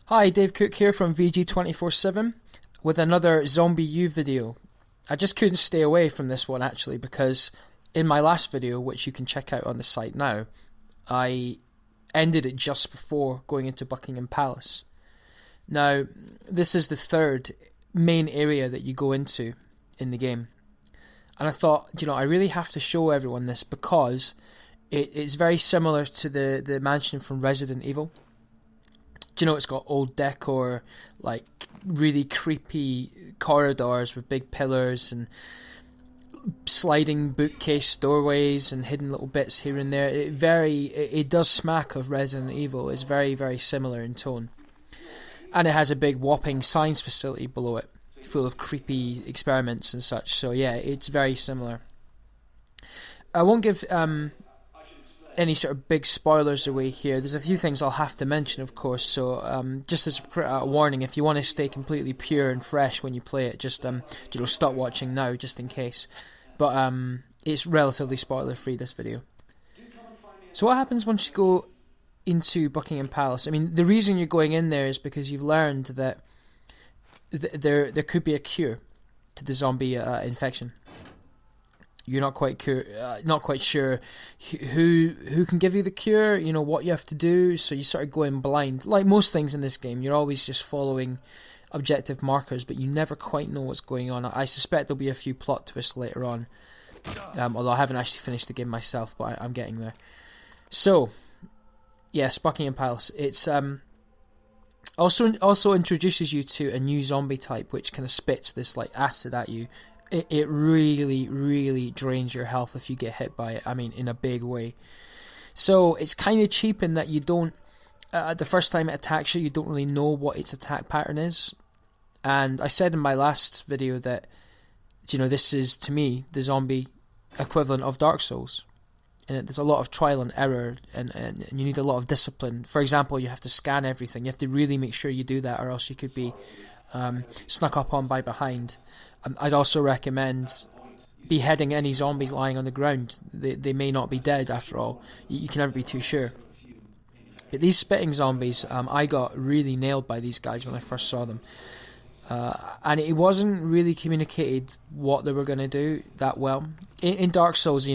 Hi, Dave Cook here from VG247 with another ZombiU video. I just couldn't stay away from this one actually because in my last video, which you can check out on the site now, I ended it just before going into Buckingham Palace. Now, this is the third main area that you go into in the game. And I thought, I really have to show everyone this because it's very similar to the mansion from Resident Evil. It's got old decor, like really creepy corridors with big pillars and sliding bookcase doorways and hidden little bits here and there. It does smack of Resident Evil. It's very, very similar in tone. And it has a big whopping science facility below it, full of creepy experiments and such. So yeah, it's very similar. I won't give any sort of big spoilers away here. There's a few things I'll have to mention, of course, so just as a warning, if you want to stay completely pure and fresh when you play it, just stop watching now, just in case. But it's relatively spoiler free, this video. So what happens once you go into Buckingham Palace? I mean, the reason you're going in there is because you've learned that there could be a cure to the zombie infection. You're not quite sure who can give you the cure, what you have to do, so you sort of go in blind. Like most things in this game, you're always just following objective markers, but you never quite know what's going on. I suspect there'll be a few plot twists later on, although I haven't actually finished the game myself, but I'm getting there. So, yes, Buckingham Palace. It's also introduces you to a new zombie type, which kind of spits this like acid at you. It really, really drains your health if you get hit by it. I mean, in a big way. So it's kind of cheap in that you don't, the first time it attacks you, you don't really know what its attack pattern is. And I said in my last video that, this is, to me, the zombie equivalent of Dark Souls. And there's a lot of trial and error, and you need a lot of discipline. For example, you have to scan everything. You have to really make sure you do that, or else you could be snuck up on by behind. I'd also recommend beheading any zombies lying on the ground. They may not be dead after all. You can never be too sure. But these spitting zombies, I got really nailed by these guys when I first saw them. And it wasn't really communicated what they were going to do that well. In Dark Souls,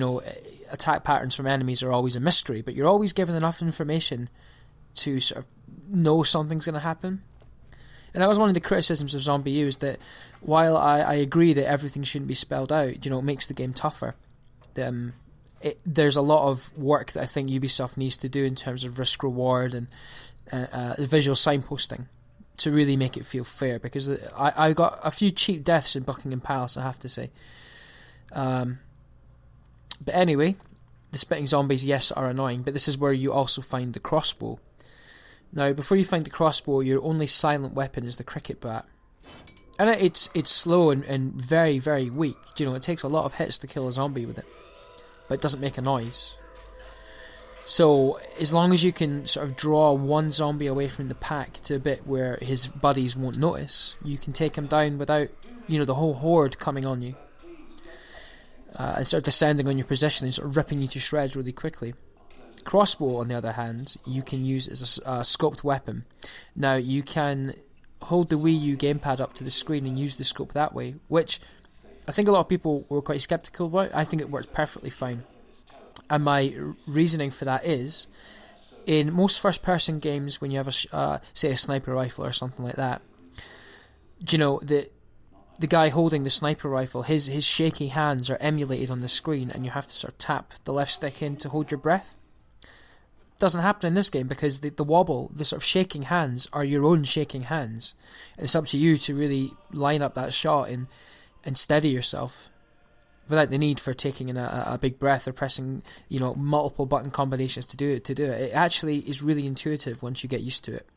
attack patterns from enemies are always a mystery, but you're always given enough information to sort of know something's going to happen. And that was one of the criticisms of ZombiU, is that while I agree that everything shouldn't be spelled out, it makes the game tougher. There's a lot of work that I think Ubisoft needs to do in terms of risk-reward and visual signposting to really make it feel fair, because I got a few cheap deaths in Buckingham Palace, I have to say. But anyway, the spitting zombies, yes, are annoying, but this is where you also find the crossbow. Now, before you find the crossbow, your only silent weapon is the cricket bat. And it's slow and very, very weak. It takes a lot of hits to kill a zombie with it. But it doesn't make a noise. So, as long as you can sort of draw one zombie away from the pack to a bit where his buddies won't notice, you can take him down without, the whole horde coming on you. And sort of descending on your position and sort of ripping you to shreds really quickly. Crossbow, on the other hand, you can use as a scoped weapon. Now, you can hold the Wii U gamepad up to the screen and use the scope that way, which I think a lot of people were quite sceptical about. I think it works perfectly fine. And my reasoning for that is, in most first-person games, when you have say a sniper rifle or something like that, the guy holding the sniper rifle, his shaky hands are emulated on the screen, and you have to sort of tap the left stick in to hold your breath. Doesn't happen in this game because the wobble, the sort of shaking hands are your own shaking hands. It's up to you to really line up that shot and steady yourself without the need for taking in a big breath or pressing multiple button combinations to do it. It actually is really intuitive once you get used to it.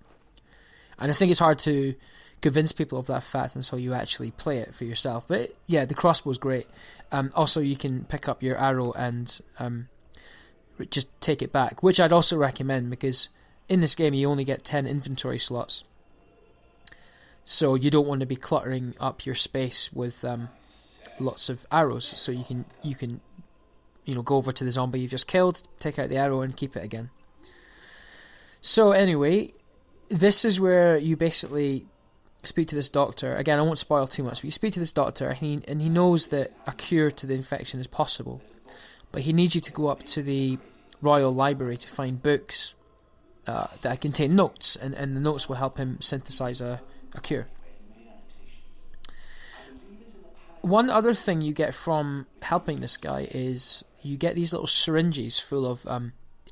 And I think it's hard to convince people of that fact until you actually play it for yourself. But yeah, the crossbow's great. Also, you can pick up your arrow and just take it back, which I'd also recommend, because in this game you only get 10 inventory slots, so you don't want to be cluttering up your space with lots of arrows. So you can go over to the zombie you've just killed, take out the arrow and keep it again. So anyway, this is where you basically speak to this doctor. Again, I won't spoil too much, but you speak to this doctor, and he knows that a cure to the infection is possible, but he needs you to go up to the Royal Library to find books that contain notes, and the notes will help him synthesize a cure. One other thing you get from helping this guy is you get these little syringes full of...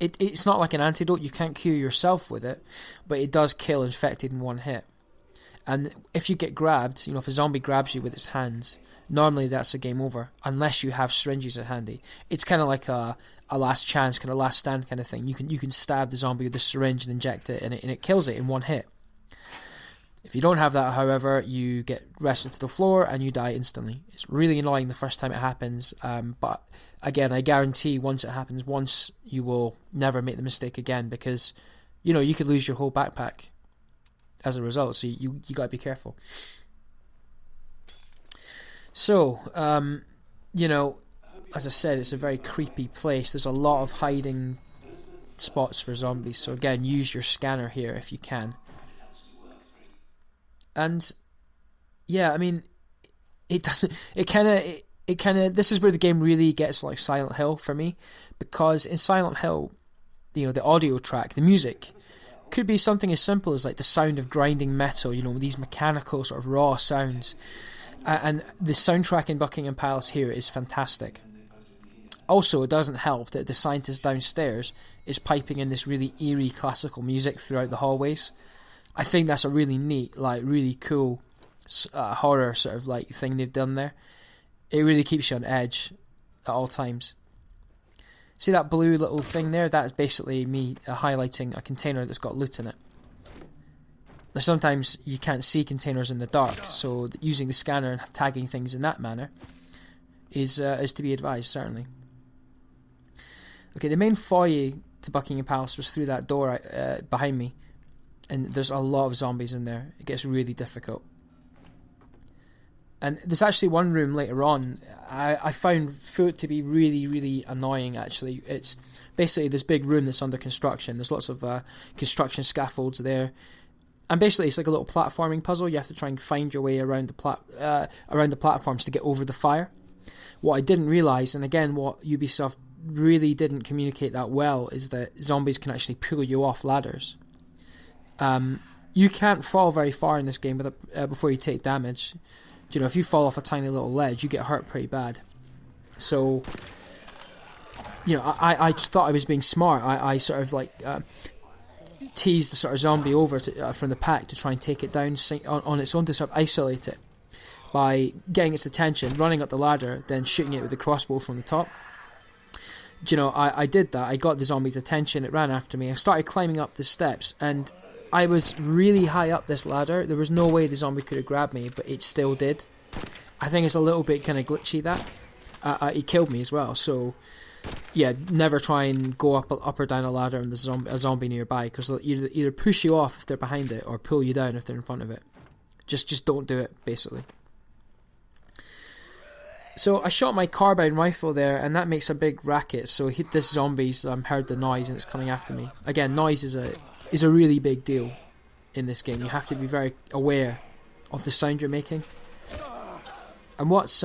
It's not like an antidote, you can't cure yourself with it, but it does kill infected in one hit. And if you get grabbed, if a zombie grabs you with its hands, normally that's a game over, unless you have syringes at handy. It's kind of like a last chance, kind of last stand kind of thing. You can stab the zombie with a syringe and inject it, and it kills it in one hit. If you don't have that, however, you get wrestled to the floor and you die instantly. It's really annoying the first time it happens, but again, I guarantee once it happens once, you will never make the mistake again, because you could lose your whole backpack as a result, so you got to be careful. So, as I said, it's a very creepy place. There's a lot of hiding spots for zombies, so again, use your scanner here if you can. And yeah, I mean, this is where the game really gets like Silent Hill for me, because in Silent Hill, the audio track, the music, could be something as simple as like the sound of grinding metal, these mechanical sort of raw sounds. And the soundtrack in Buckingham Palace here is fantastic. Also, it doesn't help that the scientist downstairs is piping in this really eerie classical music throughout the hallways. I think that's a really neat, like really cool horror sort of like thing they've done there. It really keeps you on edge at all times. See that blue little thing there? That's basically me highlighting a container that's got loot in it. Now, sometimes you can't see containers in the dark, so using the scanner and tagging things in that manner is to be advised, certainly. Okay, the main foyer to Buckingham Palace was through that door behind me, and there's a lot of zombies in there. It gets really difficult. And there's actually one room later on I found food to be really, really annoying, actually. It's basically this big room that's under construction. There's lots of construction scaffolds there. And basically it's like a little platforming puzzle. You have to try and find your way around the platforms to get over the fire. What I didn't realise, and again what Ubisoft really didn't communicate that well, is that zombies can actually pull you off ladders. You can't fall very far in this game before you take damage. If you fall off a tiny little ledge, you get hurt pretty bad. So, I thought I was being smart. I sort of like teased the sort of zombie over from the pack to try and take it down on its own, to sort of isolate it by getting its attention, running up the ladder, then shooting it with the crossbow from the top. I did that. I got the zombie's attention. It ran after me. I started climbing up the steps, and I was really high up this ladder. There was no way the zombie could have grabbed me, but it still did. I think it's a little bit kind of glitchy, that. It killed me as well, so yeah, never try and go up or down a ladder and there's a zombie nearby, because they'll either push you off if they're behind it or pull you down if they're in front of it. Just don't do it, basically. So I shot my carbine rifle there, and that makes a big racket, so I hit this zombie's heard the noise and it's coming after me. Again, noise is a really big deal in this game. You have to be very aware of the sound you're making. And what's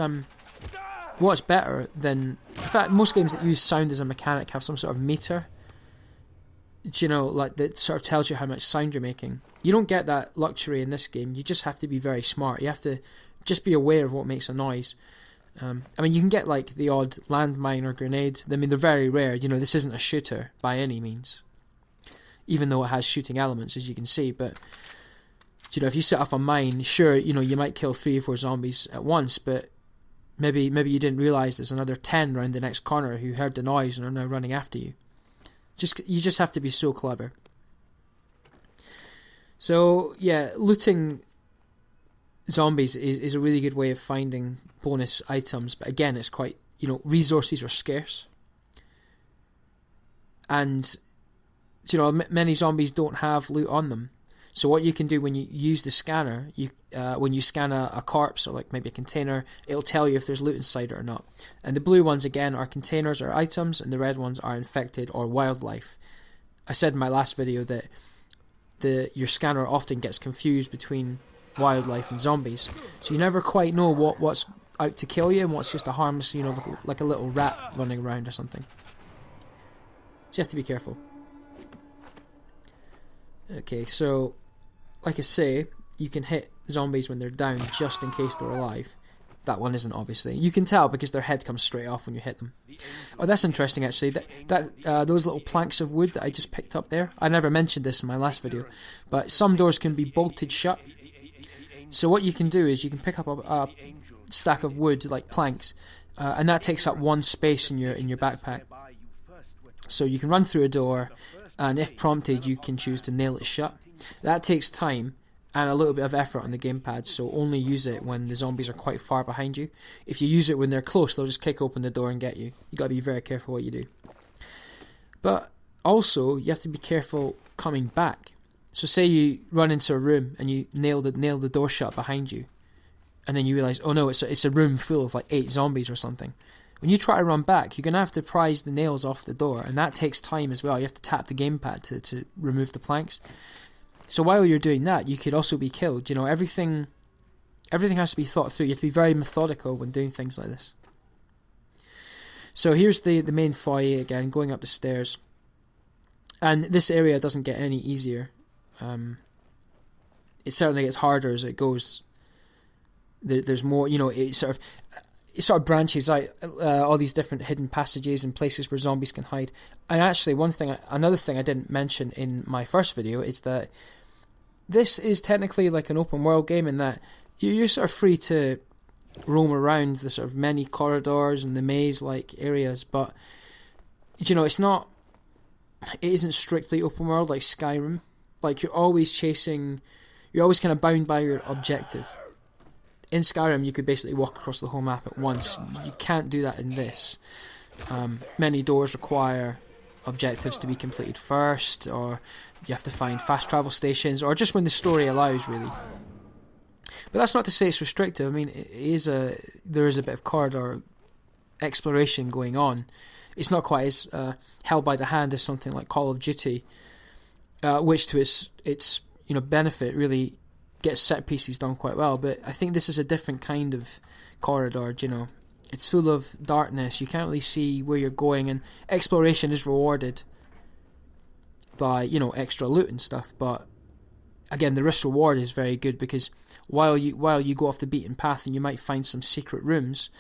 better than... In fact, most games that use sound as a mechanic have some sort of meter, like that sort of tells you how much sound you're making. You don't get that luxury in this game. You just have to be very smart. You have to just be aware of what makes a noise. You can get like the odd landmine or grenade. I mean, they're very rare. This isn't a shooter by any means, even though it has shooting elements, as you can see. But if you set off a mine, sure, you might kill 3 or 4 zombies at once, but maybe you didn't realise there's another 10 round the next corner who heard the noise and are now running after you. You just have to be so clever. So yeah, looting zombies is a really good way of finding bonus items, but again, it's quite, resources are scarce, and many zombies don't have loot on them. So what you can do when you use the scanner, when you scan a corpse or like maybe a container, it'll tell you if there's loot inside it or not. And the blue ones again are containers or items, and the red ones are infected or wildlife. I said in my last video that your scanner often gets confused between wildlife and zombies, so you never quite know what's out to kill you and what's just a harmless, like a little rat running around or something. So you have to be careful. Okay, so like I say, you can hit zombies when they're down just in case they're alive. That one isn't, obviously. You can tell because their head comes straight off when you hit them. Oh, that's interesting, actually. Those little planks of wood that I just picked up there, I never mentioned this in my last video, but some doors can be bolted shut. So what you can do is you can pick up a stack of wood, like planks, and that takes up one space in your backpack. So you can run through a door, and if prompted, you can choose to nail it shut. That takes time and a little bit of effort on the gamepad, so only use it when the zombies are quite far behind you. If you use it when they're close, they'll just kick open the door and get you. You got to be very careful what you do. But also, you have to be careful coming back. So say you run into a room and you nail the door shut behind you, and then you realise, oh no, it's a room full of like 8 zombies or something. When you try to run back, you're going to have to prise the nails off the door, and that takes time as well. You have to tap the gamepad to remove the planks. So while you're doing that, you could also be killed. Everything has to be thought through. You have to be very methodical when doing things like this. So here's the main foyer again, going up the stairs. And this area doesn't get any easier. It certainly gets harder as it goes. There's more, it sort of branches out, all these different hidden passages and places where zombies can hide. And actually, another thing I didn't mention in my first video is that this is technically like an open world game in that you're sort of free to roam around the sort of many corridors and the maze-like areas, but it isn't strictly open world like Skyrim. Like you're always kind of bound by your objective. In Skyrim, you could basically walk across the whole map at once. You can't do that in this. Many doors require objectives to be completed first, or you have to find fast travel stations, or just when the story allows, really. But that's not to say it's restrictive. I mean, there is a bit of corridor exploration going on. It's not quite as held by the hand as something like Call of Duty, which to its benefit really gets set pieces done quite well. But I think this is a different kind of corridor. It's full of darkness. You can't really see where you're going, and exploration is rewarded by extra loot and stuff. But again, the risk reward is very good, because while you go off the beaten path and you might find some secret rooms,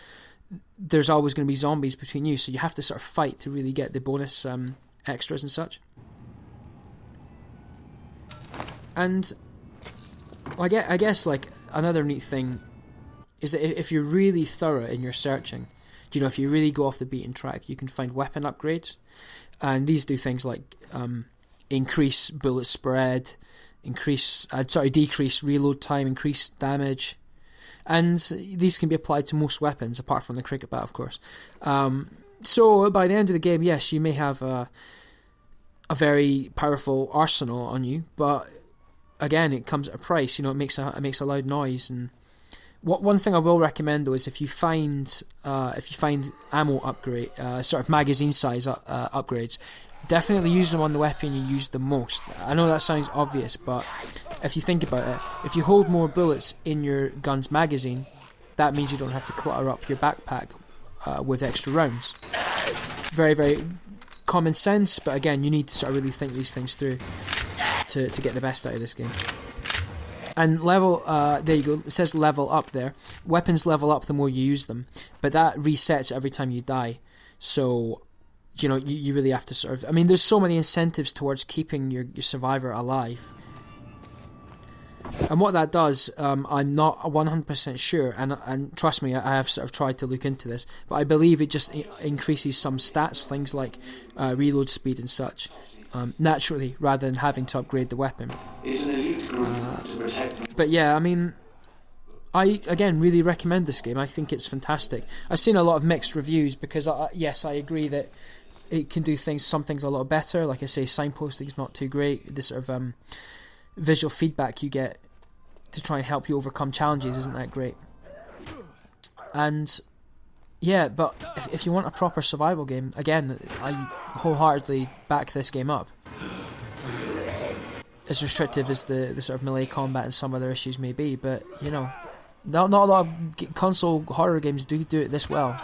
there's always going to be zombies between you, so you have to sort of fight to really get the bonus extras and such. And I guess like another neat thing is that if you're really thorough in your searching, if you really go off the beaten track, you can find weapon upgrades, and these do things like increase bullet spread, decrease reload time, increase damage, and these can be applied to most weapons apart from the cricket bat, of course. So by the end of the game, yes, you may have a very powerful arsenal on you, but again, it comes at a price. It makes a loud noise. And one thing I will recommend though is if you find ammo upgrade, sort of magazine size upgrades, definitely use them on the weapon you use the most. I know that sounds obvious, but if you think about it, if you hold more bullets in your gun's magazine, that means you don't have to clutter up your backpack with extra rounds. Very, very common sense, but again, you need to sort of really think these things through to get the best out of this game. And level, there you go, it says level up there. Weapons level up the more you use them, but that resets every time you die. So, you really have to sort of, there's so many incentives towards keeping your survivor alive. And what that does, I'm not 100% sure, and trust me, I have sort of tried to look into this, but I believe it just increases some stats, things like reload speed and such, naturally, rather than having to upgrade the weapon. But yeah, I again really recommend this game. I think it's fantastic. I've seen a lot of mixed reviews because yes, I agree that it can do some things a lot better. Like I say, signposting is not too great. This sort of visual feedback you get to try and help you overcome challenges isn't that great. And yeah, but if you want a proper survival game, again, I wholeheartedly back this game up. as restrictive as the sort of melee combat and some other issues may be, but you know, not a lot of console horror games do it this well.